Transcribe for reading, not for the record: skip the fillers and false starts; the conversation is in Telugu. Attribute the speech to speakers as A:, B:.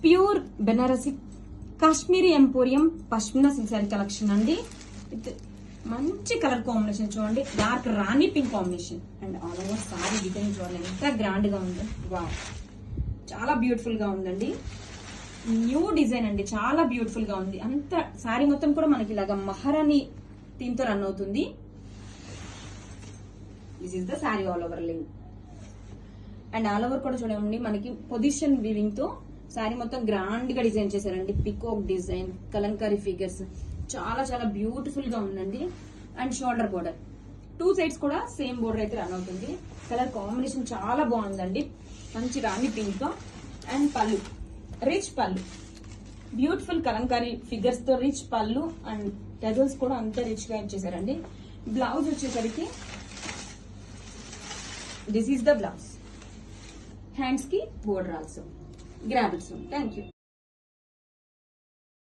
A: Pure Banarasi Kashmiri emporium pashmina silk sorry collection అండి. మంచి కలర్ కాంబినేషన్ చూడండి, dark Rani pink combination. And all over sorry design చూడండి ఎంత గ్రాండ్ గా ఉంది. వావ్, చాలా బ్యూటిఫుల్ గా ఉందండి. న్యూ డిజైన్ అండి, చాలా బ్యూటిఫుల్ గా ఉంది. అంత సారీ మొత్తం కూడా మనకి ఇలాగా మహారాణి థీమ్ తో రన్ అవుతుంది. This is the sorry all over link. And all over కూడా చూడండి మనకి పొజిషన్ వీవింగ్ తో సారీ మొత్తం గ్రాండ్ గా డిజైన్ చేశారండి. పికాక్ డిజైన్, కలంకారీ ఫిగర్స్, చాలా చాలా బ్యూటిఫుల్ గా ఉందండి. And shoulder border, two sides కూడా సేమ్ బోర్డర్ అయితే రన్ అవుతుంది. కలర్ కాంబినేషన్ చాలా బాగుందండి, మంచి రాణి పింక్ తో. అండ్ పళ్ళు, రిచ్ పళ్ళు, బ్యూటిఫుల్ కలంకారీ ఫిగర్స్ తో రిచ్ పళ్ళు. అండ్ టెజల్స్ కూడా అంత రిచ్ గా ఇచ్చేసారండి. బ్లౌజ్ వచ్చేసరికి this is the blouse. Hands కి border also. Grab it soon. Thank you.